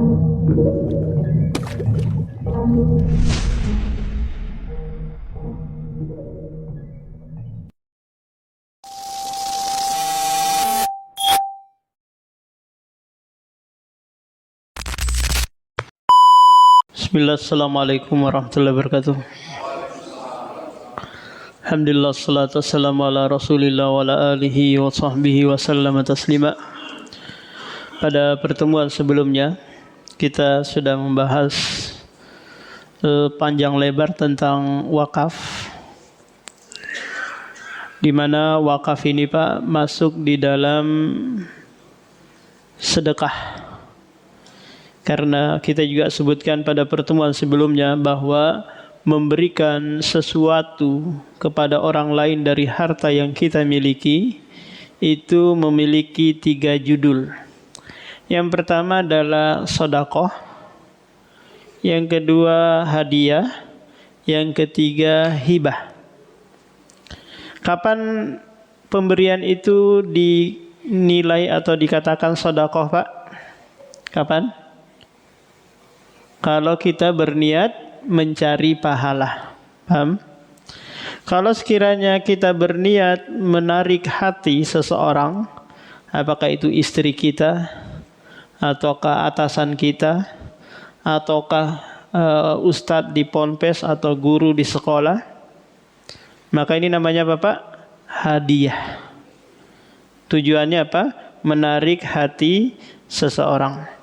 Bismillah, assalamualaikum warahmatullahi wabarakatuh. Alhamdulillah, salatu wassalamu ala rasulillah wa ala alihi wa sahbihi wa sallama taslima. Pada pertemuan sebelumnya kita sudah membahas panjang lebar tentang wakaf, di mana wakaf ini Pak masuk di dalam sedekah. Karena kita juga sebutkan pada pertemuan sebelumnya bahwa memberikan sesuatu kepada orang lain dari harta yang kita miliki itu memiliki 3 judul. Yang pertama adalah sedekah, yang kedua hadiah, yang ketiga hibah. Kapan pemberian itu dinilai atau dikatakan sedekah, Pak? Kapan? Kalau kita berniat mencari pahala. Paham? Kalau sekiranya kita berniat menarik hati seseorang, apakah itu istri kita, ataukah atasan kita, ataukah ustadz di ponpes atau guru di sekolah, maka ini namanya apa, Pak? Hadiah. Tujuannya apa? Menarik hati seseorang.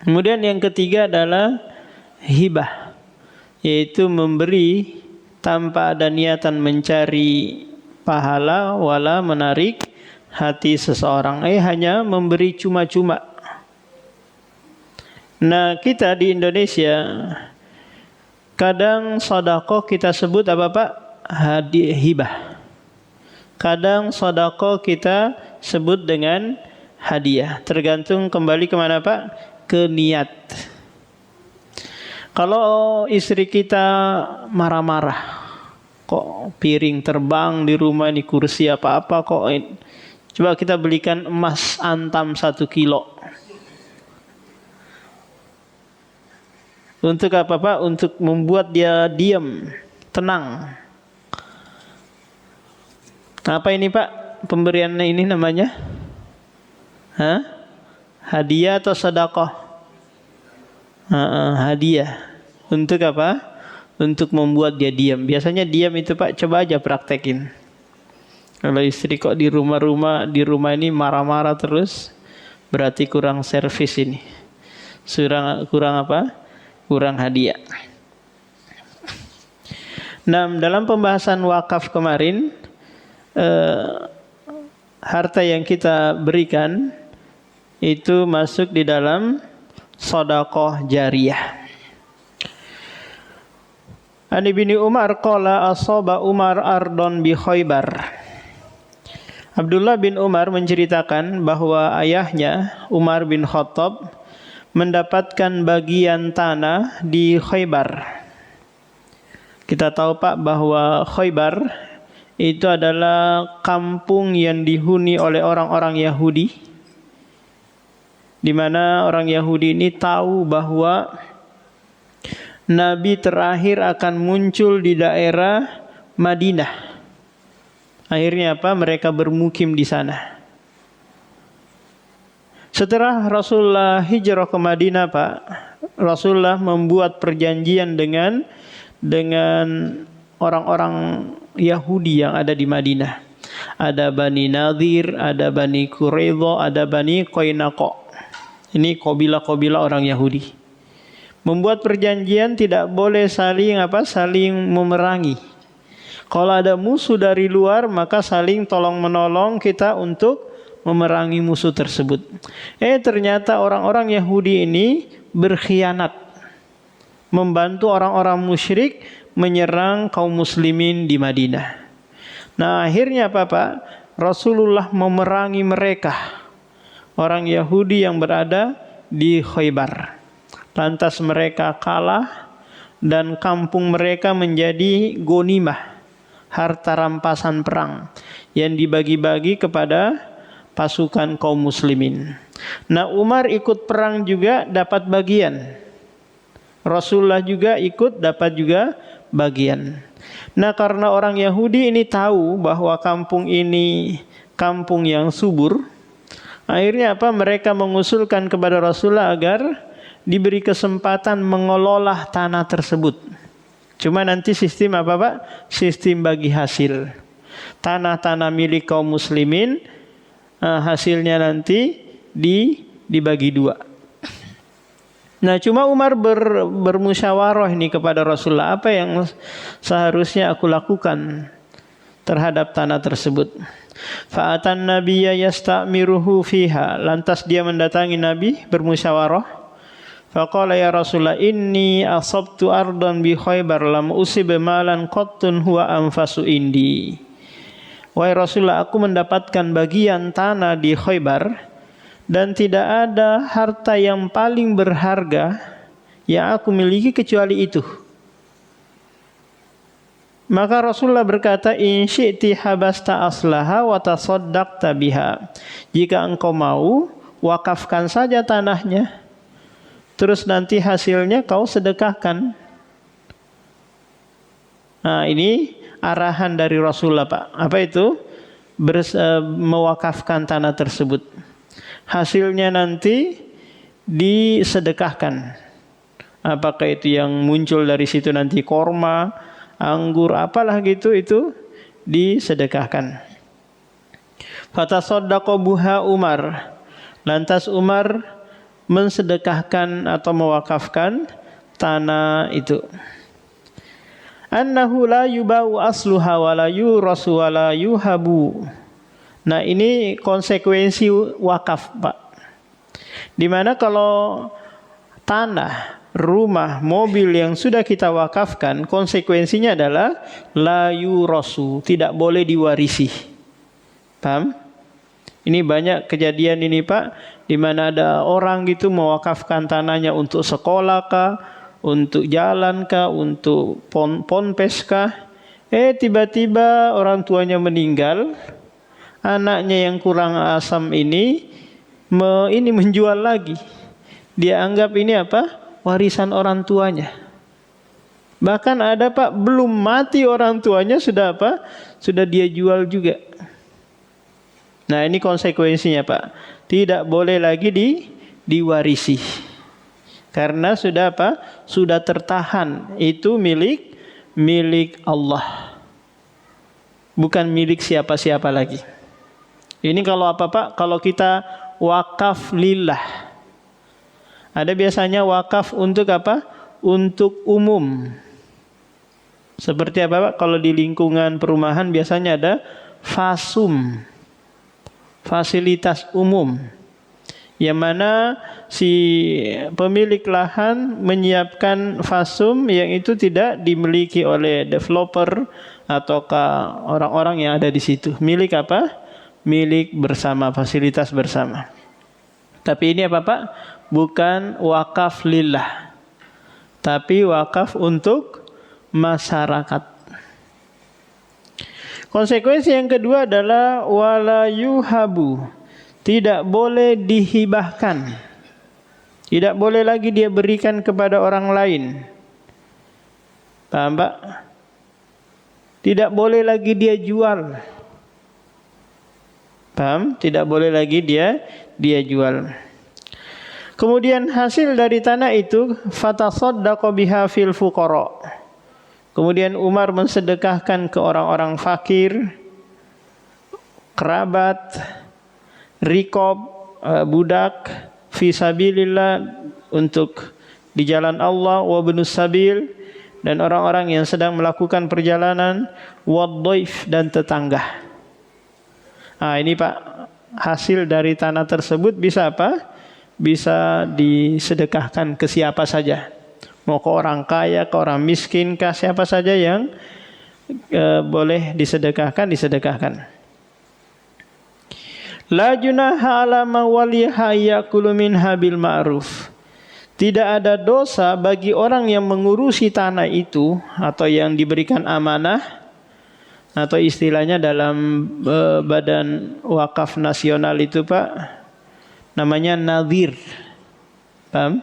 Kemudian yang ketiga adalah hibah, yaitu memberi tanpa ada niatan mencari pahala wala menarik hati seseorang. Hanya memberi cuma-cuma. Nah, kita di Indonesia kadang sedekah kita sebut apa, Pak? Hadiah, hibah. Kadang sedekah kita sebut dengan hadiah. Tergantung kembali kemana, Pak? Ke niat. Kalau istri kita marah-marah, kok piring terbang di rumah, ini kursi apa-apa kok, coba kita belikan emas antam 1 kilo. Untuk apa, Pak? Untuk membuat dia diam, tenang. Apa ini, Pak? Pemberiannya ini namanya? Hadiah atau sedekah? Hadiah. Untuk apa? Untuk membuat dia diam. Biasanya diam itu, Pak, coba aja praktekin. Kalau istri kok di rumah ini marah-marah terus, berarti kurang servis ini. Kurang apa? Kurang hadiah. Nah, dalam pembahasan wakaf kemarin, harta yang kita berikan itu masuk di dalam sedekah jariyah. An Ibnu Umar qala asaba Umar ardon bi Khaybar. Abdullah bin Umar menceritakan bahwa ayahnya Umar bin Khattab mendapatkan bagian tanah di Khaybar. Kita tahu, Pak, bahwa Khaybar itu adalah kampung yang dihuni oleh orang-orang Yahudi, di mana orang Yahudi ini tahu bahwa Nabi terakhir akan muncul di daerah Madinah. Akhirnya apa? Mereka bermukim di sana. Setelah Rasulullah hijrah ke Madinah, Pak, Rasulullah membuat perjanjian dengan orang-orang Yahudi yang ada di Madinah. Ada Bani Nadir, ada Bani Quraidah, ada Bani Qainaqah. Ini kabilah-kabilah orang Yahudi. Membuat perjanjian tidak boleh saling memerangi. Kalau ada musuh dari luar, maka saling tolong-menolong kita untuk memerangi musuh tersebut. Ternyata orang-orang Yahudi ini berkhianat, membantu orang-orang musyrik menyerang kaum muslimin di Madinah. Nah, akhirnya apa, Pak? Rasulullah memerangi mereka, orang Yahudi yang berada di Khaybar. Lantas mereka kalah dan kampung mereka menjadi ghanimah, harta rampasan perang yang dibagi-bagi kepada pasukan kaum muslimin. Nah, Umar ikut perang juga dapat bagian. Rasulullah juga ikut dapat juga bagian. Nah, karena orang Yahudi ini tahu bahwa kampung ini kampung yang subur, akhirnya apa? Mereka mengusulkan kepada Rasulullah agar diberi kesempatan mengelola tanah tersebut. Cuma nanti sistem apa Pak? Sistem bagi hasil. Tanah-tanah milik kaum muslimin, hasilnya nanti dibagi dua. Nah, cuma Umar bermusyawarah ini kepada Rasulullah, apa yang seharusnya aku lakukan terhadap tanah tersebut. Fa'atan nabiyya yasta'miruhu fiha. Lantas dia mendatangi Nabi bermusyawarah. Faqala ya Rasulullah inni asabtu ardan bi Khaybar lam usib malan qattun huwa anfasu indi. Wahai Rasulullah, aku mendapatkan bagian tanah di Khaybar dan tidak ada harta yang paling berharga yang aku miliki kecuali itu. Maka Rasulullah berkata, in syi'ti habasta aslaha wa tasaddaqta biha. Jika engkau mau, wakafkan saja tanahnya, terus nanti hasilnya kau sedekahkan. Nah, ini arahan dari Rasulullah Pak. Apa itu? Mewakafkan tanah tersebut. Hasilnya nanti disedekahkan. Apakah itu yang muncul dari situ nanti korma, anggur, apalah gitu, itu disedekahkan. Fatasaddaqa buha Umar. Lantas Umar mensedekahkan atau mewakafkan tanah itu. Annahu la yubau asluha wa la yurasu wa la yuhabu. Nah, ini konsekuensi wakaf, Pak. Dimana kalau tanah, rumah, mobil yang sudah kita wakafkan, konsekuensinya adalah la yurasu, tidak boleh diwarisi. Paham? Ini banyak kejadian ini Pak, di mana ada orang gitu mewakafkan tanahnya untuk sekolah kah, untuk jalan kah, untuk ponpes kah. Tiba-tiba orang tuanya meninggal, anaknya yang kurang asam ini menjual lagi. Dia anggap ini apa? Warisan orang tuanya. Bahkan ada Pak, belum mati orang tuanya sudah apa? Sudah dia jual juga. Nah, ini konsekuensinya Pak. Tidak boleh lagi diwarisi. Karena sudah apa? Sudah tertahan. Itu milik Allah. Bukan milik siapa-siapa lagi. Ini kalau apa Pak? Kalau kita wakaf lillah. Ada biasanya wakaf untuk apa? Untuk umum. Seperti apa Pak? Kalau di lingkungan perumahan biasanya ada fasum, fasilitas umum, yang mana si pemilik lahan menyiapkan fasum yang itu tidak dimiliki oleh developer ataukah orang-orang yang ada di situ. Milik apa? Milik bersama, fasilitas bersama. Tapi ini apa Pak? Bukan wakaf lillah, tapi wakaf untuk masyarakat. Konsekuensi yang kedua adalah wala yuhabu, tidak boleh dihibahkan. Tidak boleh lagi dia berikan kepada orang lain. Paham Pak? Tidak boleh lagi dia jual. Paham? Tidak boleh lagi dia jual. Kemudian hasil dari tanah itu fatasaddaqa biha fil fuqara. Kemudian Umar mensedekahkan ke orang-orang fakir, kerabat, rikob, budak, fisabilillah, untuk di jalan Allah, wa ibnus sabil, dan orang-orang yang sedang melakukan perjalanan, wadhaif, dan tetangga. Nah, ini Pak, hasil dari tanah tersebut bisa apa? Bisa disedekahkan ke siapa saja. Mau ke orang kaya, ke orang miskin, ke siapa saja yang boleh disedekahkan. La junaha ala man waliha ya'kulu minha bil ma'ruf. Tidak ada dosa bagi orang yang mengurusi tanah itu atau yang diberikan amanah, atau istilahnya dalam Badan Wakaf Nasional itu Pak, namanya nadhir. Paham?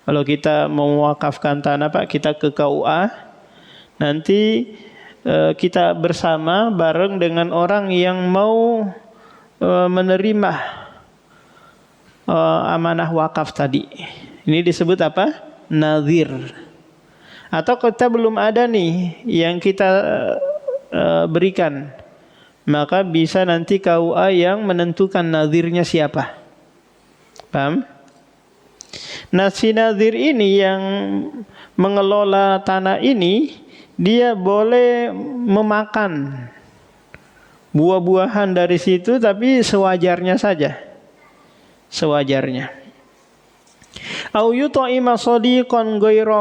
Kalau kita mau mewakafkan tanah Pak, kita ke KUA, nanti kita bersama bareng dengan orang yang mau menerima amanah wakaf tadi. Ini disebut apa? Nadhir. Atau kita belum ada nih yang kita berikan, maka bisa nanti KUA yang menentukan nadhirnya siapa. Paham? Nah, si nadhir ini yang mengelola tanah ini, dia boleh memakan buah-buahan dari situ, tapi sewajarnya saja. Sewajarnya. Au yut'ima shadiqan ghairu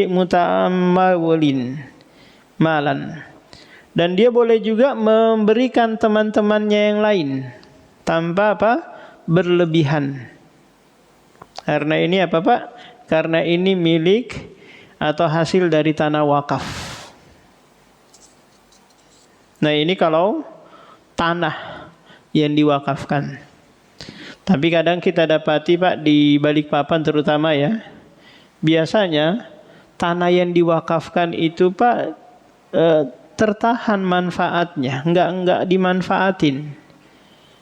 muta'ammawlin malan. Dan dia boleh juga memberikan teman-temannya yang lain tanpa apa? Berlebihan. Karena ini apa Pak? Karena ini milik atau hasil dari tanah wakaf. Nah, ini kalau tanah yang diwakafkan. Tapi kadang kita dapati Pak di Balikpapan terutama ya, biasanya tanah yang diwakafkan itu Pak tertahan manfaatnya, enggak dimanfaatin.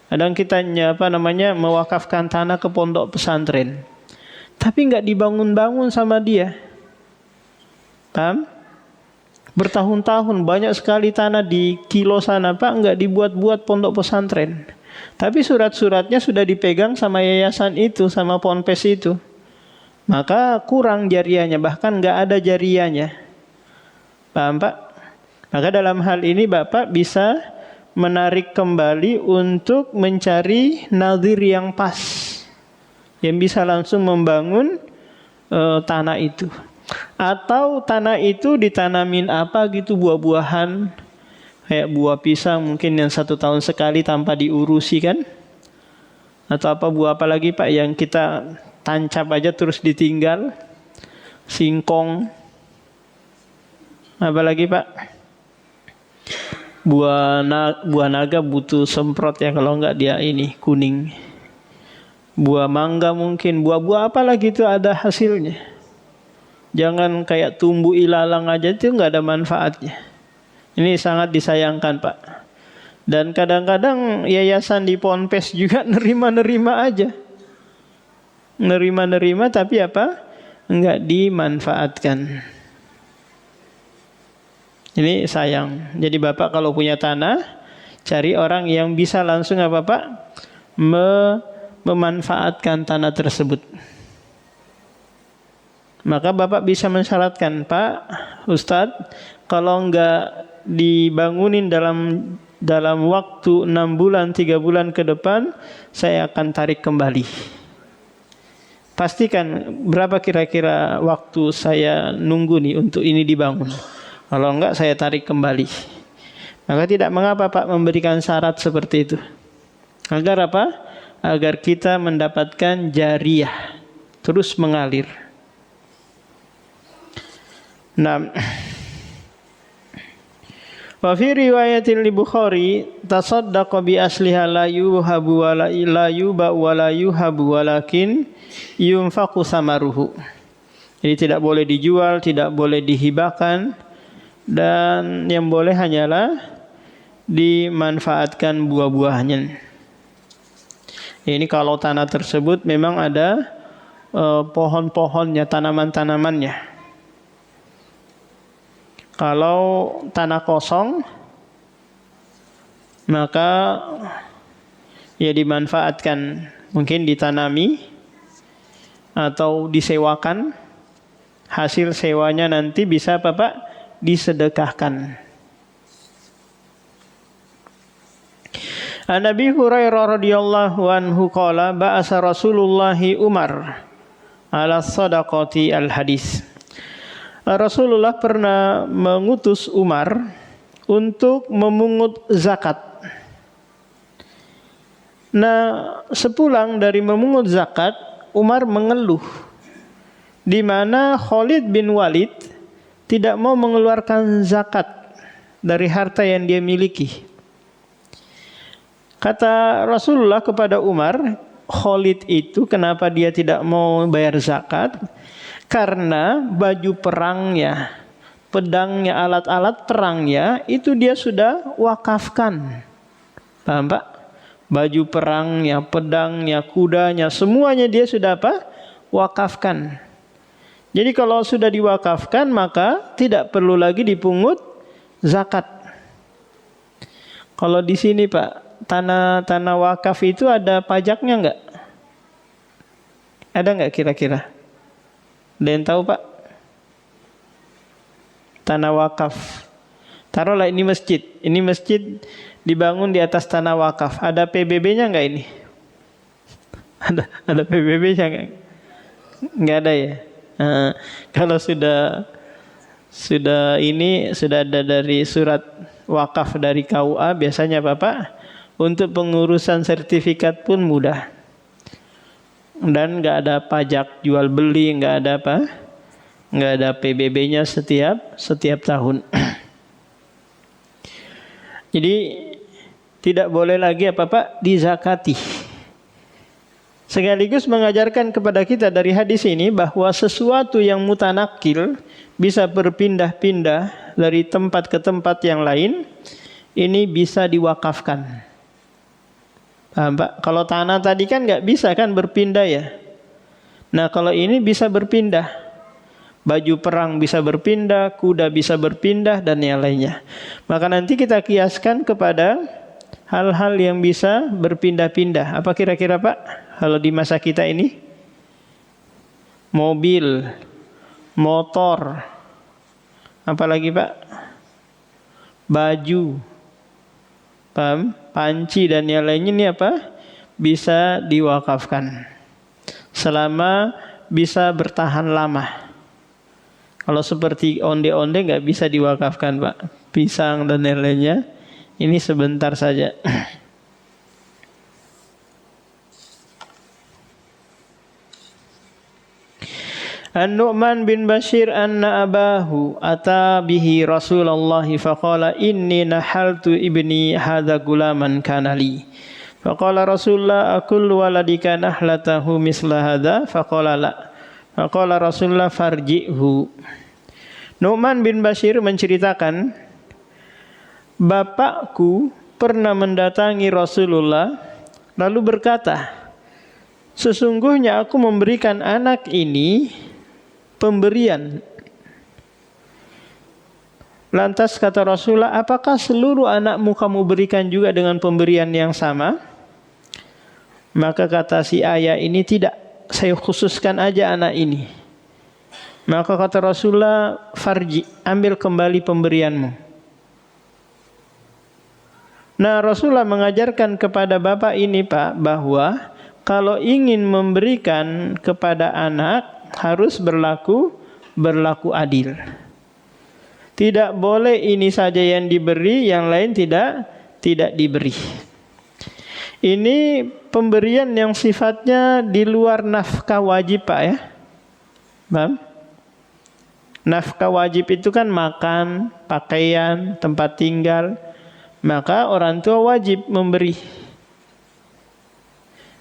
Kadang kita mewakafkan tanah ke pondok pesantren, tapi enggak dibangun-bangun sama dia. Paham? Bertahun-tahun banyak sekali tanah di kilo sana Pak, enggak dibuat-buat pondok pesantren. Tapi surat-suratnya sudah dipegang sama yayasan itu, sama ponpes itu. Maka kurang jariahnya, bahkan enggak ada jariahnya. Paham Pak? Maka dalam hal ini Bapak bisa menarik kembali untuk mencari nadhir yang pas, yang bisa langsung membangun tanah itu. Atau tanah itu ditanamin apa gitu, buah-buahan, kayak buah pisang mungkin yang 1 tahun sekali tanpa diurusi kan. Atau apa buah apa lagi Pak yang kita tancap aja terus ditinggal, singkong. Apa lagi Pak? Buah naga butuh semprot ya, kalau enggak dia ini kuning. Buah mangga mungkin, buah-buah apa lagi itu ada hasilnya. Jangan kayak tumbuh ilalang aja, itu enggak ada manfaatnya. Ini sangat disayangkan Pak. Dan kadang-kadang yayasan di ponpes juga nerima-nerima aja. Nerima-nerima tapi apa? Enggak dimanfaatkan. Ini sayang. Jadi Bapak kalau punya tanah, cari orang yang bisa langsung apa Pak? Memanfaatkan tanah tersebut. Maka Bapak bisa mensyaratkan, Pak Ustadz, kalau enggak dibangunin dalam waktu 6 bulan, 3 bulan ke depan, saya akan tarik kembali. Pastikan berapa kira-kira waktu saya nunggu nih untuk ini dibangun. Kalau enggak saya tarik kembali. Maka tidak mengapa Pak memberikan syarat seperti itu. Agar apa? Agar kita mendapatkan jariyah, terus mengalir. Nah, wa fi riwayatil Bukhari tasaddaqa bi asliha la yuhabu wa la yuba wa la yuhabu walakin yunfaqu samaruhu. Jadi tidak boleh dijual, tidak boleh dihibahkan, dan yang boleh hanyalah dimanfaatkan buah-buahnya. Ini kalau tanah tersebut memang ada pohon-pohonnya, tanaman-tanamannya. Kalau tanah kosong, maka ya dimanfaatkan, mungkin ditanami atau disewakan. Hasil sewanya nanti bisa apa Pak? Disedekahkan. An Abi Hurairah radhiyallahu anhu qala ba'asa Rasulullah Umar ala sadaqati al-hadis. Rasulullah pernah mengutus Umar untuk memungut zakat. Nah, sepulang dari memungut zakat, Umar mengeluh di mana Khalid bin Walid tidak mau mengeluarkan zakat. dari harta yang dia miliki. Kata Rasulullah kepada Umar, Khalid itu kenapa dia tidak mau bayar zakat? Karena baju perangnya, pedangnya, alat-alat perangnya itu dia sudah wakafkan. Paham Pak? Baju perangnya, pedangnya, kudanya, semuanya dia sudah apa? Wakafkan. Jadi kalau sudah diwakafkan maka tidak perlu lagi dipungut zakat. Kalau di sini Pak, tanah wakaf itu ada pajaknya enggak? Ada enggak kira-kira? Ada yang tahu Pak? Tanah wakaf. Taruhlah ini masjid. Ini masjid dibangun di atas tanah wakaf. Ada PBB-nya enggak ini? Ada PBB-nya enggak? Enggak ada ya. Kalau sudah ada dari surat wakaf dari KUA biasanya Bapak, untuk pengurusan sertifikat pun mudah. Dan enggak ada pajak jual beli, enggak ada apa? Enggak ada PBB-nya setiap tahun. Jadi tidak boleh lagi apa Pak? Dizakati. Sekaligus mengajarkan kepada kita dari hadis ini bahwa sesuatu yang mutanakil bisa berpindah-pindah dari tempat ke tempat yang lain, ini bisa diwakafkan. Paham Pak? Kalau tanah tadi kan nggak bisa kan berpindah ya. Nah kalau ini bisa berpindah. Baju perang bisa berpindah, kuda bisa berpindah dan yang lainnya. Maka nanti kita kiaskan kepada hal-hal yang bisa berpindah-pindah. Apa kira-kira Pak? Kalau di masa kita ini? Mobil, motor, apalagi Pak? Baju, paham? Panci dan yang lainnya ini apa? Bisa diwakafkan. Selama bisa bertahan lama. Kalau seperti onde-onde nggak bisa diwakafkan Pak. Pisang dan yang lainnya, ini sebentar saja. An-Nu'man bin Bashir anna abahu ata bihi Rasulullah faqala inni nahaltu ibni hadza gulaman kana li. Faqala Rasulullah akullu waladika nahlatahu misla hadza faqala la. Faqala Rasulullah farji'hu. Nu'man bin Bashir menceritakan, bapakku pernah mendatangi Rasulullah lalu berkata, sesungguhnya aku memberikan anak ini pemberian. Lantas kata Rasulullah, apakah seluruh anakmu kamu berikan juga dengan pemberian yang sama? Maka kata si ayah ini, tidak, saya khususkan aja anak ini. Maka kata Rasulullah, farji, ambil kembali pemberianmu. Nah Rasulullah mengajarkan kepada bapak ini Pak, bahwa kalau ingin memberikan kepada anak harus berlaku adil. Tidak boleh ini saja yang diberi, yang lain tidak diberi. Ini pemberian yang sifatnya di luar nafkah wajib Pak ya. Paham? Nafkah wajib itu kan makan, pakaian, tempat tinggal. Maka orang tua wajib memberi.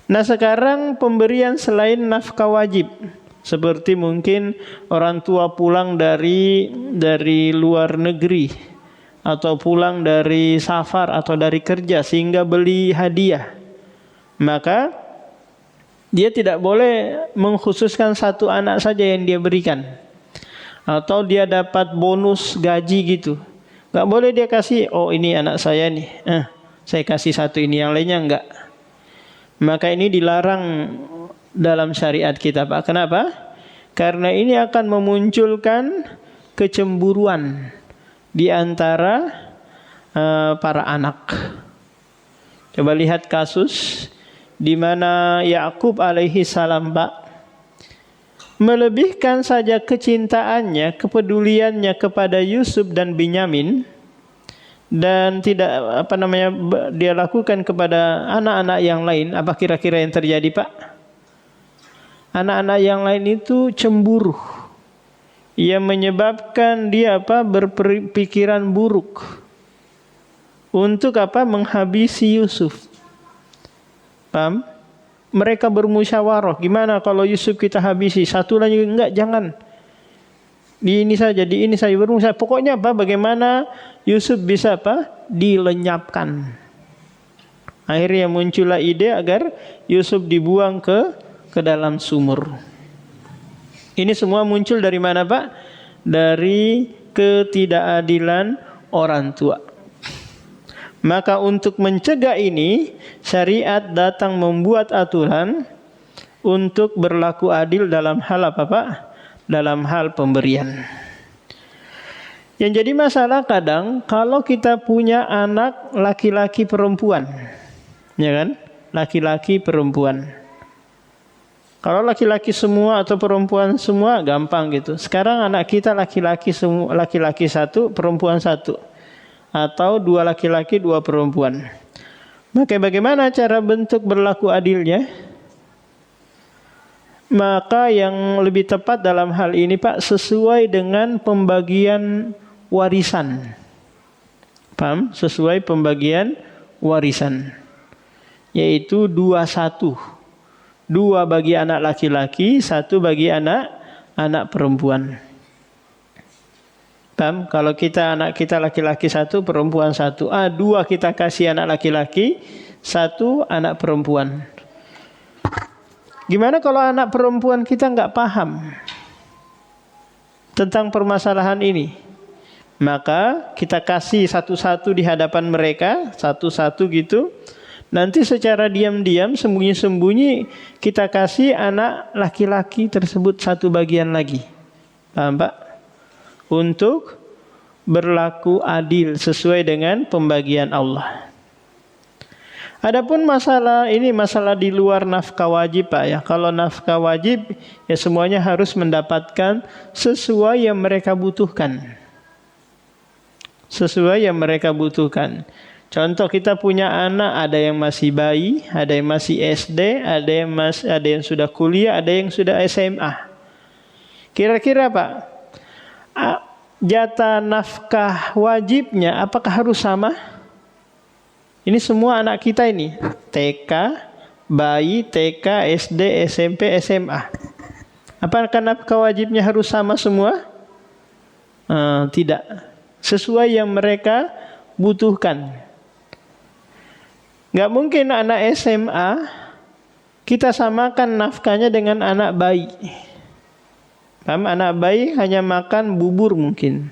Nah sekarang pemberian selain nafkah wajib, seperti mungkin orang tua pulang dari luar negeri atau pulang dari safar atau dari kerja sehingga beli hadiah. Maka dia tidak boleh mengkhususkan satu anak saja yang dia berikan. Atau dia dapat bonus gaji gitu. Gak boleh dia kasih, oh ini anak saya nih, saya kasih satu ini, yang lainnya enggak. Maka ini dilarang dalam syariat kita Pak. Kenapa? Karena ini akan memunculkan kecemburuan di antara para anak. Coba lihat kasus di mana Yakub alaihi salam Pak melebihkan saja kecintaannya, kepeduliannya kepada Yusuf dan Binyamin, dan tidak dia lakukan kepada anak-anak yang lain. Apa kira-kira yang terjadi Pak? Anak-anak yang lain itu cemburu. Ia menyebabkan dia berpikiran buruk. untuk apa? Menghabisi Yusuf. Paham? Mereka bermusyawarah, gimana kalau Yusuf kita habisi? Satu lagi enggak, jangan. Di ini saja bermusyawarah. Pokoknya apa? Bagaimana Yusuf bisa apa? Dilenyapkan. Akhirnya muncullah ide agar Yusuf dibuang ke dalam sumur. Ini semua muncul dari mana, Pak? Dari ketidakadilan orang tua. Maka untuk mencegah ini, syariat datang membuat aturan untuk berlaku adil dalam hal apa, Pak? Dalam hal pemberian. Yang jadi masalah kadang kalau kita punya anak laki-laki perempuan, ya kan? Laki-laki perempuan. Kalau laki-laki semua atau perempuan semua gampang gitu. Sekarang anak kita laki-laki semua, laki-laki satu, perempuan satu, atau dua laki-laki dua perempuan. Maka bagaimana cara bentuk berlaku adilnya? Maka yang lebih tepat dalam hal ini, Pak, sesuai dengan pembagian warisan. Paham? Sesuai pembagian warisan, yaitu 2-1. 2 bagi anak laki-laki, 1 bagi anak perempuan. Paham? Kalau anak kita laki-laki 1, perempuan 1. 2 kita kasih anak laki-laki, 1 anak perempuan. Gimana kalau anak perempuan kita nggak paham tentang permasalahan ini? Maka kita kasih satu-satu di hadapan mereka, satu-satu gitu. Nanti secara diam-diam, sembunyi-sembunyi kita kasih anak laki-laki tersebut 1 bagian lagi. Paham, Pak? Untuk berlaku adil sesuai dengan pembagian Allah. Adapun masalah ini masalah di luar nafkah wajib, Pak, ya. Kalau nafkah wajib ya semuanya harus mendapatkan sesuai yang mereka butuhkan. Sesuai yang mereka butuhkan. Contoh, kita punya anak, ada yang masih bayi, ada yang masih SD, ada yang sudah kuliah, ada yang sudah SMA. Kira-kira, Pak, jatah nafkah wajibnya apakah harus sama? Ini semua anak kita ini, TK, bayi, TK, SD, SMP, SMA. Apakah nafkah wajibnya harus sama semua? Tidak. Sesuai yang mereka butuhkan. Nggak mungkin anak SMA kita samakan nafkahnya dengan anak bayi. Paham? Anak bayi hanya makan bubur mungkin.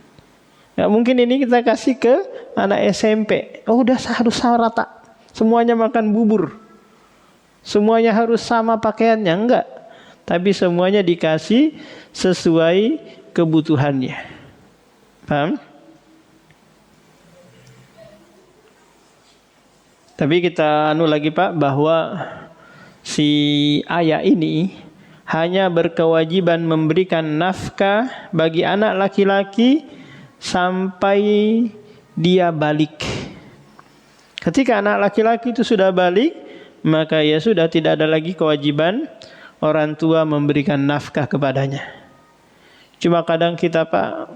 Nggak mungkin ini kita kasih ke anak SMP. Oh, udah harus sama rata. Semuanya makan bubur. Semuanya harus sama pakaiannya. Enggak. Tapi semuanya dikasih sesuai kebutuhannya. Paham? Tapi kita lagi, Pak, bahwa si ayah ini hanya berkewajiban memberikan nafkah bagi anak laki-laki sampai dia balik. Ketika anak laki-laki itu sudah balik, maka ya sudah tidak ada lagi kewajiban orang tua memberikan nafkah kepadanya. Cuma kadang kita, Pak,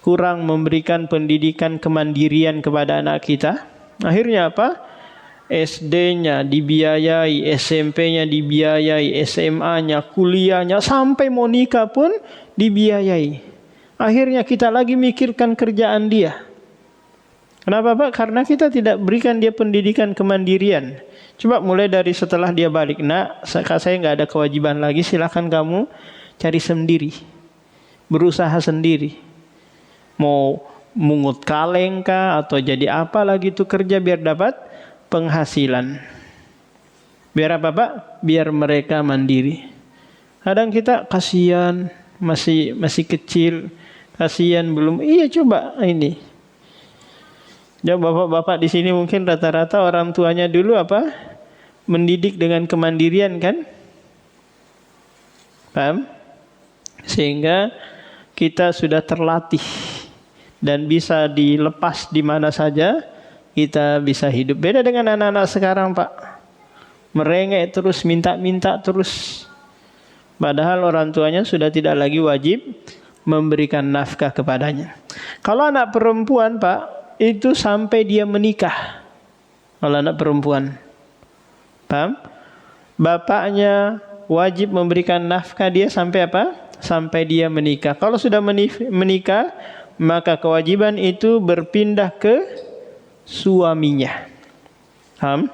kurang memberikan pendidikan kemandirian kepada anak kita. Akhirnya apa? SD-nya dibiayai, SMP-nya dibiayai, SMA-nya, kuliahnya, sampai mau nikah pun dibiayai. Akhirnya kita lagi mikirkan kerjaan dia. Kenapa, Pak? Karena kita tidak berikan dia pendidikan kemandirian. Coba mulai dari setelah dia balik. Nak, saya nggak ada kewajiban lagi, silakan kamu cari sendiri. Berusaha sendiri. Mau mungut kaleng kah atau jadi apa lagi tuh kerja biar dapat penghasilan. Biar apa, Pak? Biar mereka mandiri. Kadang kita kasihan, masih kecil, kasihan belum. Iya, coba ini. Coba bapak-bapak di sini mungkin rata-rata orang tuanya dulu apa? Mendidik dengan kemandirian, kan? Paham? Sehingga kita sudah terlatih dan bisa dilepas di mana saja kita bisa hidup. Beda dengan anak-anak sekarang, Pak. Merengek terus, minta-minta terus. Padahal orang tuanya sudah tidak lagi wajib memberikan nafkah kepadanya. Kalau anak perempuan, Pak, itu sampai dia menikah. Kalau anak perempuan, paham? Bapaknya wajib memberikan nafkah dia sampai apa? Sampai dia menikah. Kalau sudah menikah, maka kewajiban itu berpindah ke suaminya. Paham?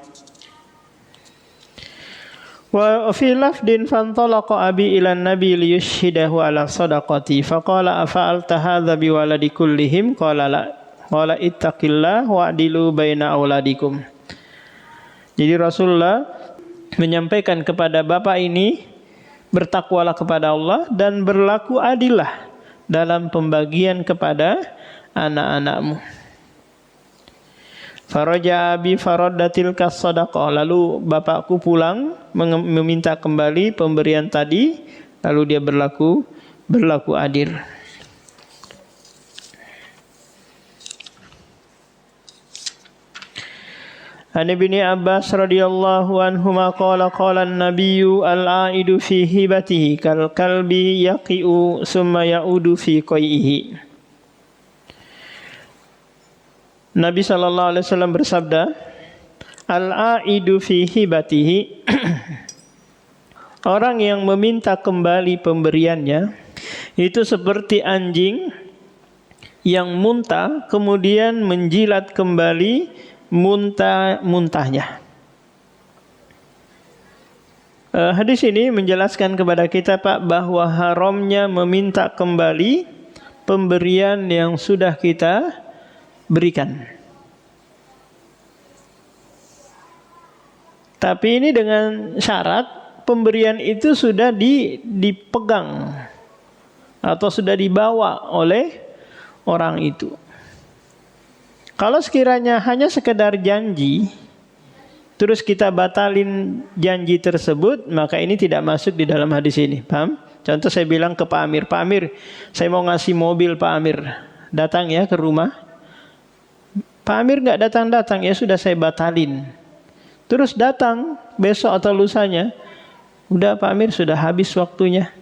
Wa fi lafdin fantalaqa abi ila nabi liyushhidahu ala sadaqati faqala afa'alta hadza biwaladi kullihim qala la qala ittaqillah wa'dilu baina auladikum. Jadi Rasulullah menyampaikan kepada bapak ini, bertakwalah kepada Allah dan berlaku adillah dalam pembagian kepada anak-anakmu. Faraja abi faraddatil kasadaqah, lalu bapakku pulang meminta kembali pemberian tadi, lalu dia berlaku adil. An Ibni Abbas radhiyallahu anhuma qala an-nabiyyu al-aidu fi hibatihi kal kalbi yaqi'u summa ya'udu fi qai'ihi. Nabi sallallahu alaihi wasallam bersabda, al-aidu fi hibatihi, orang yang meminta kembali pemberiannya itu seperti anjing yang muntah kemudian menjilat kembali muntahnya. Hadis ini menjelaskan kepada kita Pak bahwa haramnya meminta kembali pemberian yang sudah kita berikan. Tapi ini dengan syarat pemberian itu sudah dipegang atau sudah dibawa oleh orang itu. Kalau sekiranya hanya sekedar janji, terus kita batalin janji tersebut, maka ini tidak masuk di dalam hadis ini. Paham? Contoh saya bilang ke Pak Amir, Pak Amir, saya mau ngasih mobil Pak Amir. Datang ya ke rumah. Pak Amir nggak datang-datang, ya sudah saya batalin. Terus datang besok atau lusanya, udah Pak Amir sudah habis waktunya.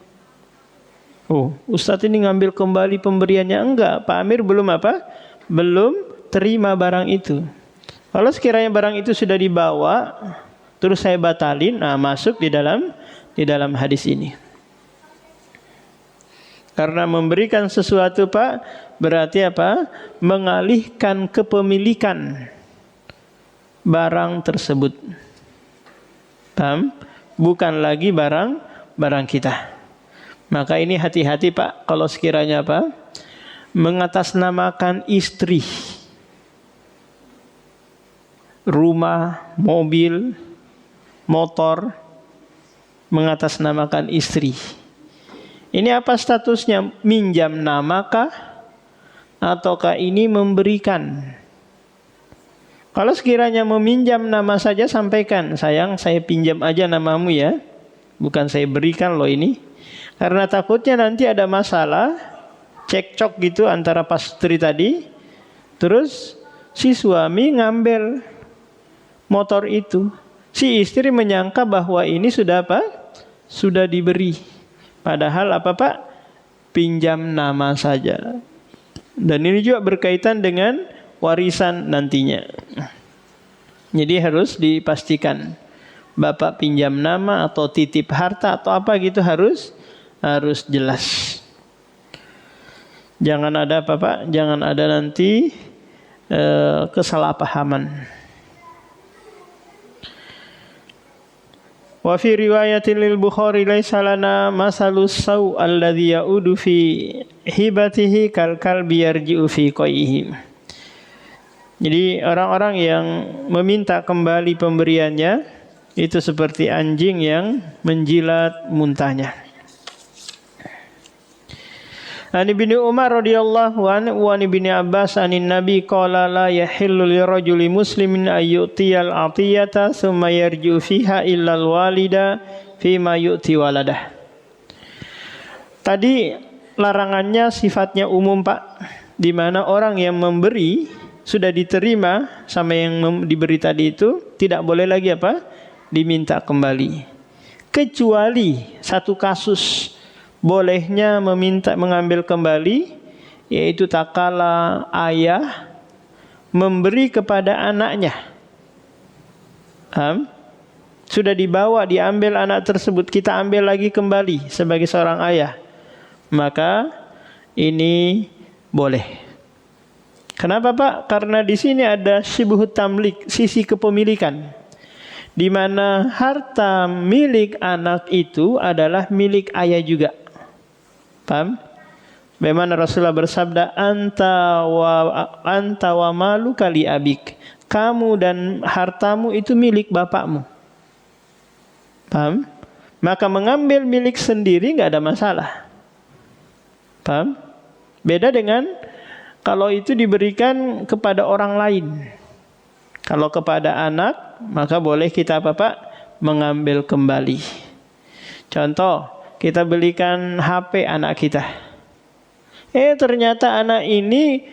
Oh, Ustadz ini ngambil kembali pemberiannya. Enggak, Pak Amir belum apa? Belum terima barang itu. Kalau sekiranya barang itu sudah dibawa, terus saya batalin, nah masuk di dalam hadis ini. Karena memberikan sesuatu Pak, berarti apa? Mengalihkan kepemilikan barang tersebut. Paham? Bukan lagi barang kita. Maka ini hati-hati Pak, kalau sekiranya apa? Mengatasnamakan istri, rumah, mobil, motor, mengatasnamakan istri. Ini apa statusnya? Minjam namakah? Ataukah ini memberikan? Kalau sekiranya meminjam nama saja, sampaikan, sayang saya pinjam aja namamu ya, bukan saya berikan loh ini. Karena takutnya nanti ada masalah, cekcok gitu antara pastri tadi, terus si suami ngambil motor itu. Si istri menyangka bahwa ini sudah apa? Sudah diberi. Padahal apa Pak? Pinjam nama saja. Dan ini juga berkaitan dengan warisan nantinya. Jadi harus dipastikan. Bapak pinjam nama atau titip harta atau apa gitu harus jelas. Jangan ada apa Pak? Jangan ada nanti kesalahpahaman. Wa fi riwayatin lil Bukhari laisa lana masalus saw alladhi ya'udu fi hibatihi kal kalbi yarji'u fi qaihi. Jadi orang-orang yang meminta kembali pemberiannya itu seperti anjing yang menjilat muntahnya. An Ibnu Umar radhiyallahu anhu wa Ibnu Abbas anin Nabi qala la yahillu lirajuli muslimin ayyutiyal atiyata thumma yarji'u fiha illal walida fima yu'ti waladah. Tadi larangannya sifatnya umum Pak, di mana orang yang memberi sudah diterima sama yang diberi tadi itu tidak boleh lagi apa? Diminta kembali. Kecuali satu kasus bolehnya mengambil kembali, yaitu tak kala ayah memberi kepada anaknya. Sudah dibawa, diambil anak tersebut, kita ambil lagi kembali sebagai seorang ayah, maka ini boleh. Kenapa Pak? Karena di sini ada syibhut tamlik, sisi kepemilikan, di mana harta milik anak itu adalah milik ayah juga. Paham? Bagaimana Rasulullah bersabda, anta wa malu kali abik. Kamu dan hartamu itu milik bapakmu. Paham? Maka mengambil milik sendiri nggak ada masalah. Paham? Beda dengan kalau itu diberikan kepada orang lain. Kalau kepada anak, maka boleh kita Pak? Mengambil kembali. Contoh, kita belikan HP anak kita. Ternyata anak ini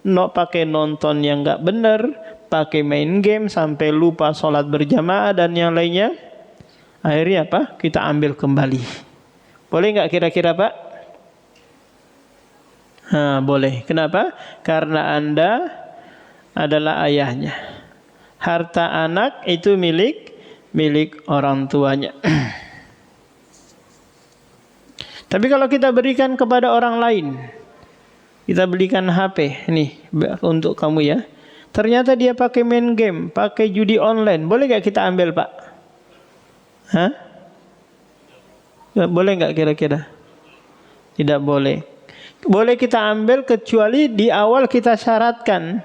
pakai nonton yang nggak benar, pakai main game sampai lupa sholat berjamaah dan yang lainnya. Akhirnya apa? Kita ambil kembali. Boleh nggak kira-kira Pak? Boleh. Kenapa? Karena Anda adalah ayahnya. Harta anak itu milik orang tuanya. Tapi kalau kita berikan kepada orang lain, kita belikan HP, nih untuk kamu ya. Ternyata dia pakai main game, pakai judi online. Boleh nggak kita ambil Pak? Boleh nggak kira-kira? Tidak boleh. Boleh kita ambil kecuali di awal kita syaratkan.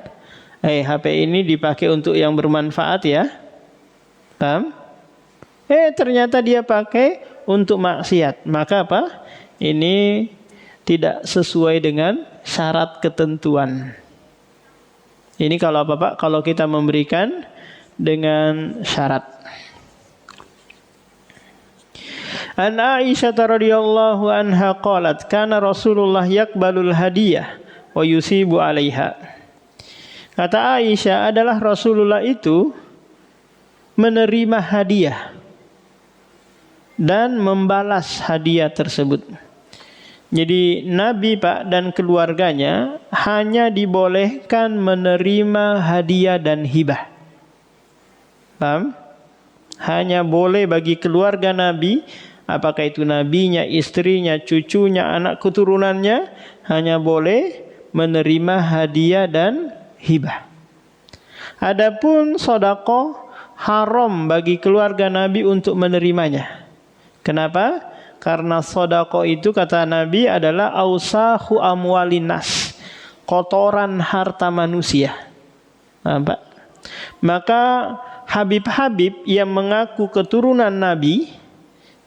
HP ini dipakai untuk yang bermanfaat ya. Paham? Ternyata dia pakai untuk maksiat. Maka apa? Ini tidak sesuai dengan syarat ketentuan. Ini kalau apa Pak? Kalau kita memberikan dengan syarat. An Aisyah radhiyallahu anha qalat kana Rasulullah yaqbalul hadiyah wa yusibu 'alaiha. Kata Aisyah, adalah Rasulullah itu menerima hadiah dan membalas hadiah tersebut. Jadi Nabi Pak dan keluarganya hanya dibolehkan menerima hadiah dan hibah. Paham? Hanya boleh bagi keluarga Nabi, apakah itu nabinya, istrinya, cucunya, anak keturunannya, hanya boleh menerima hadiah dan hibah. Adapun sedekah haram bagi keluarga Nabi untuk menerimanya. Kenapa? Karena sedekah itu kata Nabi adalah ausahu amwalinas, kotoran harta manusia. Pak. Maka Habib-habib yang mengaku keturunan Nabi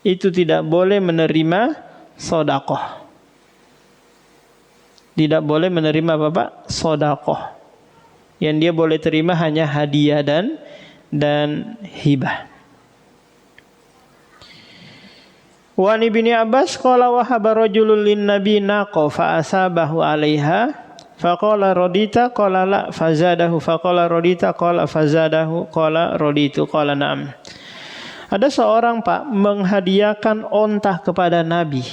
itu tidak boleh menerima sedekah. Tidak boleh menerima Bapak sedekah. Yang dia boleh terima hanya hadiah dan hibah. Wa Ibnu Abbas qala wahaba rajulun lin nabi naqa fa asabahu 'alaiha faqala radita qala la fazadahu faqala radita qala fazadahu qala raditu qala na'am. Ada seorang Pak menghadiahkan onta kepada Nabi.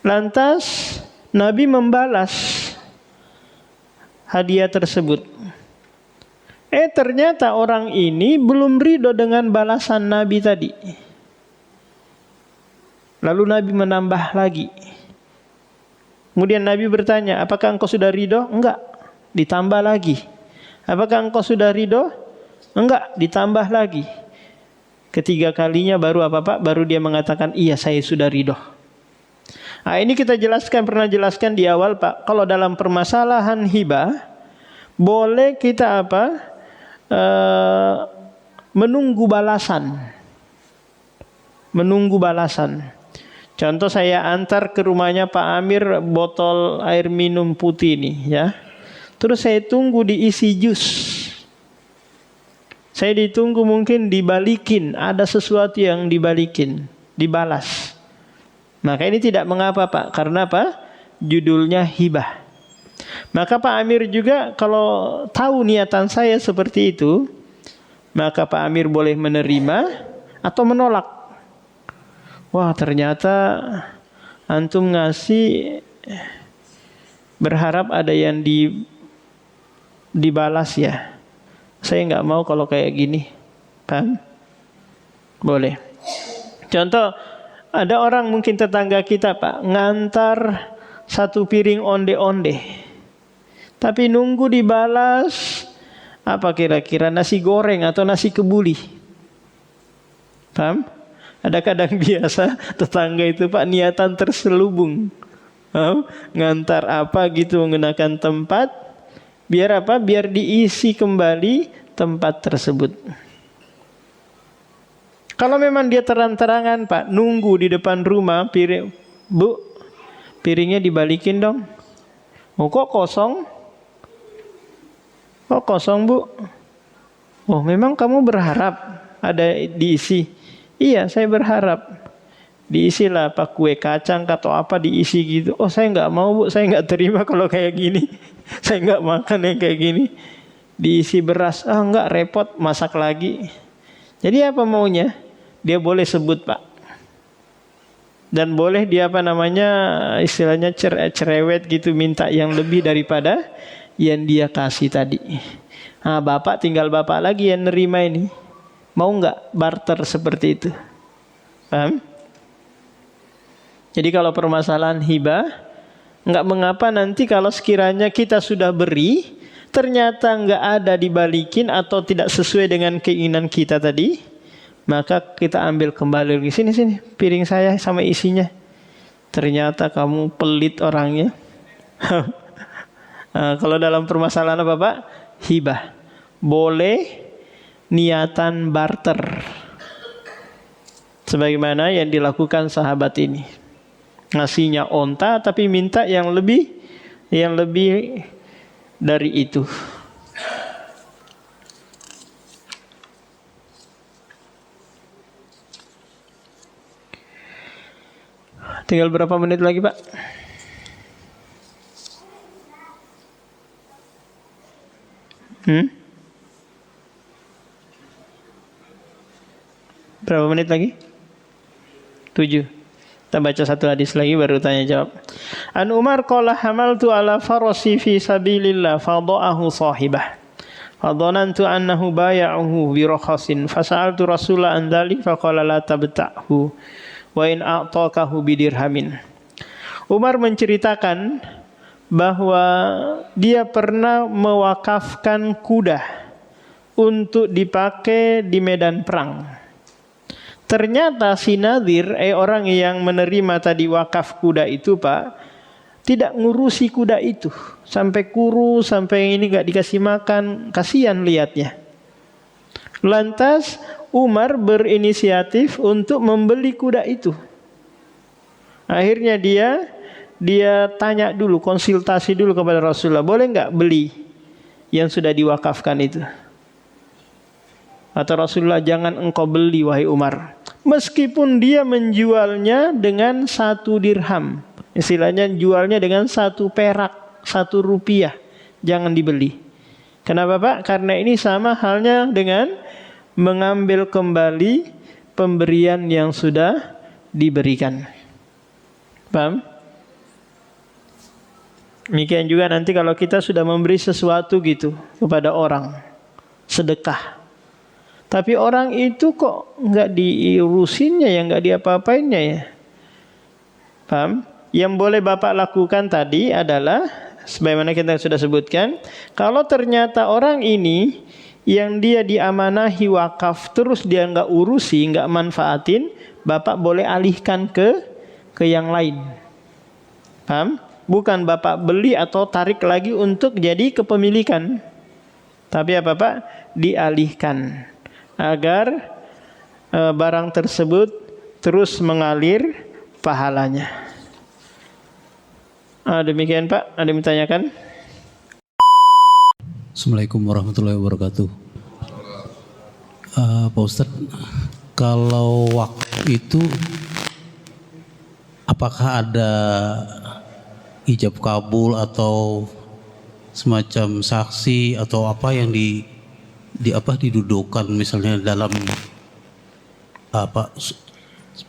Lantas Nabi membalas hadiah tersebut. Ternyata orang ini belum ridho dengan balasan Nabi tadi. Lalu Nabi menambah lagi. Kemudian Nabi bertanya, apakah engkau sudah ridho? Enggak. Ditambah lagi. Apakah engkau sudah ridho? Enggak. Ditambah lagi. Ketiga kalinya baru apa Pak? Baru dia mengatakan, iya saya sudah ridho. Nah, ini kita pernah jelaskan di awal Pak. Kalau dalam permasalahan hibah, boleh kita apa? Menunggu balasan. Menunggu balasan. Contoh saya antar ke rumahnya Pak Amir botol air minum putih ini ya. Terus saya tunggu diisi jus. Saya ditunggu mungkin dibalikin, ada sesuatu yang dibalikin, dibalas. Maka ini tidak mengapa Pak, karena apa? Judulnya hibah. Maka Pak Amir juga kalau tahu niatan saya seperti itu, maka Pak Amir boleh menerima atau menolak. Wah ternyata antum ngasih berharap ada yang dibalas ya. Saya nggak mau kalau kayak gini. Paham? Boleh. Contoh, ada orang mungkin tetangga kita Pak, ngantar satu piring onde-onde. Tapi nunggu dibalas, apa kira-kira, nasi goreng atau nasi kebuli. Paham? Ada kadang biasa tetangga itu Pak niatan terselubung. Ngantar apa gitu menggunakan tempat. Biar apa? Biar diisi kembali tempat tersebut. Kalau memang dia terang-terangan Pak, nunggu di depan rumah, Bu, piringnya dibalikin dong. Oh kok kosong? Kok kosong Bu? Oh memang kamu berharap ada diisi? Iya saya berharap. Diisilah apa kue kacang atau apa diisi gitu. Oh saya nggak mau Bu, saya nggak terima kalau kayak gini. Saya nggak makan yang kayak gini. Diisi beras, nggak repot masak lagi. Jadi apa maunya? Dia boleh sebut Pak. Dan boleh dia apa namanya istilahnya cerewet gitu, minta yang lebih daripada yang dia kasih tadi. Nah, Bapak tinggal Bapak lagi yang nerima ini. Mau nggak barter seperti itu? Paham? Jadi kalau permasalahan hibah, nggak mengapa nanti kalau sekiranya kita sudah beri, ternyata nggak ada dibalikin atau tidak sesuai dengan keinginan kita tadi, maka kita ambil kembali lagi. Sini piring saya sama isinya. Ternyata kamu pelit orangnya. Nah, kalau dalam permasalahan apa Pak? Hibah. Boleh niatan barter. Sebagaimana yang dilakukan sahabat ini. Ngasihnya onta tapi minta yang lebih dari itu. Tinggal berapa menit lagi Pak? Berapa menit lagi? 7. Kita baca satu hadis lagi baru tanya jawab. An Umar qala hamaltu ala farasi fi sabilillah fadha'ahu sahibah. Fadhanantu annahu bay'ahu bi rakhasin fasa'altu Rasulullah an dzalik faqala la tabta'hu wa in a'takahu bi dirhamin. Umar menceritakan bahwa dia pernah mewakafkan kuda untuk dipakai di medan perang. Ternyata si Nadir, orang yang menerima tadi wakaf kuda itu Pak, tidak ngurusi kuda itu. Sampai kurus, sampai ini gak dikasih makan, kasihan lihatnya. Lantas Umar berinisiatif untuk membeli kuda itu. Akhirnya dia tanya dulu, konsultasi dulu kepada Rasulullah, boleh gak beli yang sudah diwakafkan itu? Kata Rasulullah, jangan engkau beli wahai Umar. Meskipun dia menjualnya dengan 1 dirham. Istilahnya jualnya dengan 1 perak, 1 rupiah. Jangan dibeli. Kenapa Pak? Karena ini sama halnya dengan mengambil kembali pemberian yang sudah diberikan. Paham? Demikian juga nanti kalau kita sudah memberi sesuatu gitu kepada orang. Sedekah. Tapi orang itu kok nggak diurusinnya ya, nggak diapa-apainnya ya. Paham? Yang boleh Bapak lakukan tadi adalah, sebagaimana kita sudah sebutkan, kalau ternyata orang ini yang dia diamanahi wakaf terus dia nggak urusi, nggak manfaatin, Bapak boleh alihkan ke yang lain. Paham? Bukan Bapak beli atau tarik lagi untuk jadi kepemilikan. Tapi apa Pak? Dialihkan. Agar barang tersebut terus mengalir pahalanya. Demikian Pak, ada yang ditanyakan? Assalamualaikum warahmatullahi wabarakatuh. Pak Ustadz, kalau waktu itu apakah ada ijab kabul atau semacam saksi atau apa yang didudukan misalnya dalam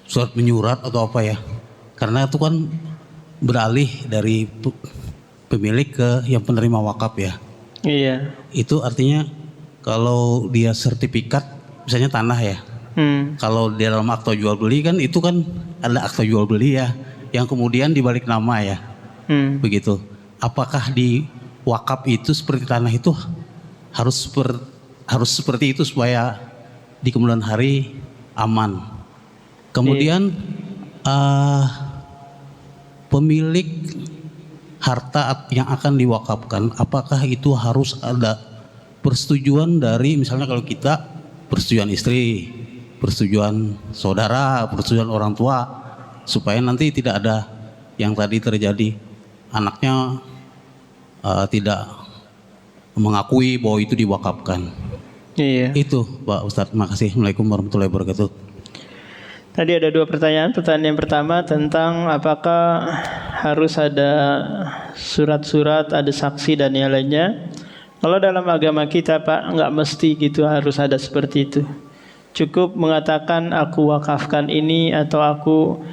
surat menyurat atau apa ya? Karena itu kan beralih dari pemilik ke yang penerima wakaf ya. Iya. Itu artinya kalau dia sertifikat, misalnya tanah ya. Kalau di dalam akta jual beli kan itu kan ada akta jual beli ya, yang kemudian dibalik nama ya. Begitu. Apakah di wakaf itu seperti tanah itu harus seperti itu supaya di kemudian hari aman. Kemudian pemilik harta yang akan diwakafkan, apakah itu harus ada persetujuan dari, misalnya kalau kita persetujuan istri, persetujuan saudara, persetujuan orang tua, supaya nanti tidak ada yang tadi terjadi anaknya tidak mengakui bahwa itu diwakafkan. Iya. Itu Pak Ustadz, makasih. Assalamualaikum warahmatullahi wabarakatuh. Tadi ada 2 pertanyaan. Pertanyaan yang pertama tentang apakah harus ada surat-surat, ada saksi dan yang lainnya. Kalau dalam agama kita Pak, nggak mesti gitu harus ada seperti itu. Cukup mengatakan aku wakafkan ini atau aku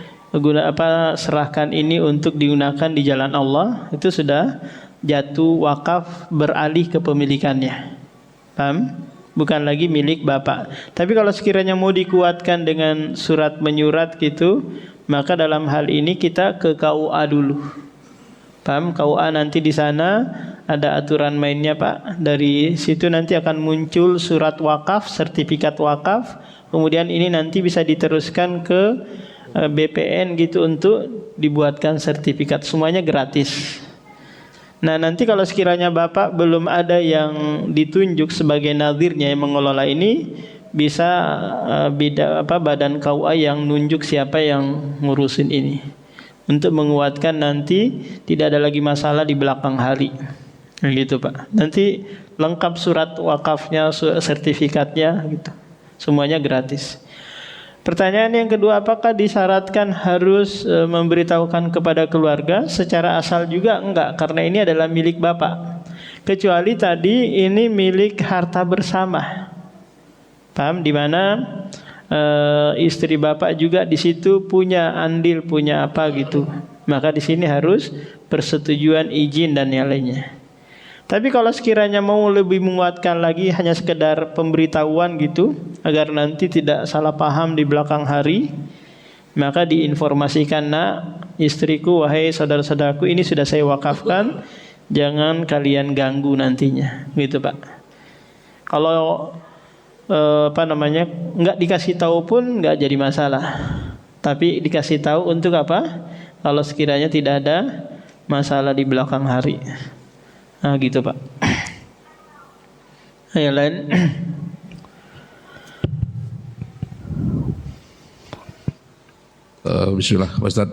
serahkan ini untuk digunakan di jalan Allah, itu sudah jatuh wakaf, beralih kepemilikannya. Paham? Bukan lagi milik bapak. Tapi kalau sekiranya mau dikuatkan dengan surat menyurat gitu, maka dalam hal ini kita ke KUA dulu. Paham? KUA nanti di sana ada aturan mainnya Pak. Dari situ nanti akan muncul surat wakaf, sertifikat wakaf. Kemudian ini nanti bisa diteruskan ke BPN gitu untuk dibuatkan sertifikat. Semuanya gratis. Nah nanti kalau sekiranya Bapak belum ada yang ditunjuk sebagai nadhirnya yang mengelola ini, bisa badan KUA yang nunjuk siapa yang ngurusin ini, untuk menguatkan nanti tidak ada lagi masalah di belakang hari. Gitu Pak. Nanti lengkap surat wakafnya, sertifikatnya gitu. Semuanya gratis. Pertanyaan yang kedua, apakah disyaratkan harus memberitahukan kepada keluarga? Secara asal juga enggak, karena ini adalah milik Bapak. Kecuali tadi ini milik harta bersama. Paham? Di mana istri Bapak juga di situ punya andil, punya apa gitu. Maka di sini harus persetujuan, izin dan yang lainnya. Tapi kalau sekiranya mau lebih menguatkan lagi, hanya sekedar pemberitahuan gitu, agar nanti tidak salah paham di belakang hari, maka diinformasikan, nak, istriku, wahai saudara-saudaraku, ini sudah saya wakafkan, jangan kalian ganggu nantinya, gitu Pak. Kalau nggak dikasih tahu pun nggak jadi masalah, tapi dikasih tahu untuk apa? Kalau sekiranya tidak ada masalah di belakang hari. Nah gitu Pak. Yang lain. Bismillah Pak Ustaz.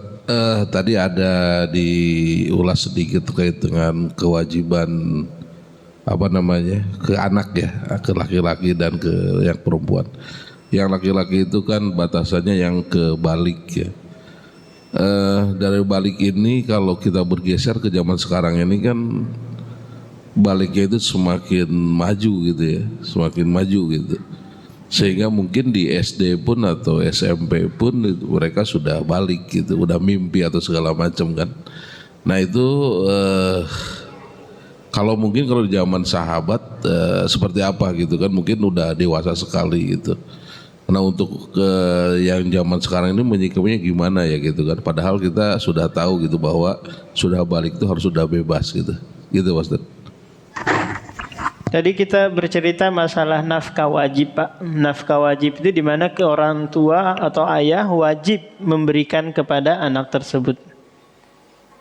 Tadi ada diulas sedikit terkait dengan kewajiban ke anak ya, ke laki-laki dan ke yang perempuan. Yang laki-laki itu kan batasannya yang ke balik ya. Dari balik ini kalau kita bergeser ke zaman sekarang ini kan baliknya itu semakin maju gitu ya, semakin maju gitu. Sehingga mungkin di SD pun atau SMP pun mereka sudah balik gitu, udah mimpi atau segala macam kan. Nah itu kalau di zaman sahabat seperti apa gitu kan, mungkin udah dewasa sekali gitu. Nah untuk yang zaman sekarang ini menyikapinya gimana ya gitu kan. Padahal kita sudah tahu gitu bahwa sudah balik itu harus sudah bebas gitu. Gitu Mas. Tadi kita bercerita masalah nafkah wajib Pak. Nafkah wajib itu di mana ke orang tua atau ayah wajib memberikan kepada anak tersebut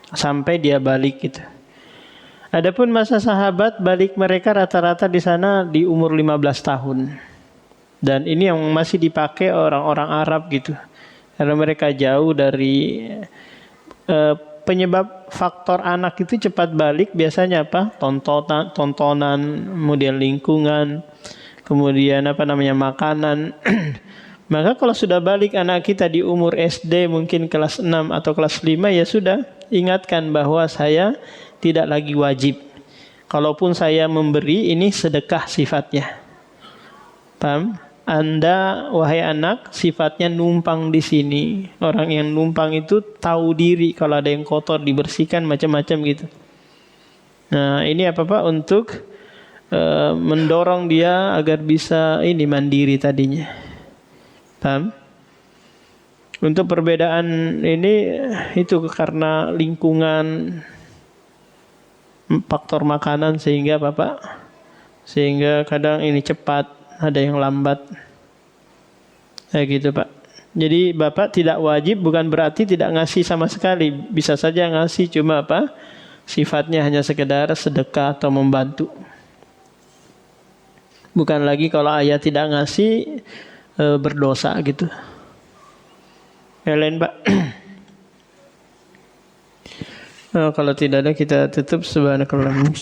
sampai dia balik gitu. Adapun masa sahabat, balik mereka rata-rata di sana di umur 15 tahun. Dan ini yang masih dipakai orang-orang Arab gitu. Karena mereka jauh dari penyebab faktor anak itu cepat balik biasanya apa? Tontonan, kemudian lingkungan, kemudian makanan. Maka kalau sudah balik anak kita di umur SD mungkin kelas 6 atau kelas 5, ya sudah, ingatkan bahwa saya tidak lagi wajib. Kalaupun saya memberi, ini sedekah sifatnya. Paham? Anda, wahai anak, sifatnya numpang di sini. Orang yang numpang itu tahu diri, kalau ada yang kotor dibersihkan, macam-macam gitu. Nah, ini apa Pak? Untuk mendorong dia agar bisa ini mandiri tadinya. Paham? Untuk perbedaan ini itu karena lingkungan, faktor makanan sehingga sehingga kadang ini cepat, ada yang lambat. Kayak gitu Pak. Jadi Bapak tidak wajib bukan berarti tidak ngasih sama sekali. Bisa saja ngasih cuma sifatnya hanya sekedar sedekah atau membantu. Bukan lagi kalau ayah tidak ngasih berdosa gitu. Yang lain Pak. Kalau tidak ada kita tutup. Subhanakallahumma.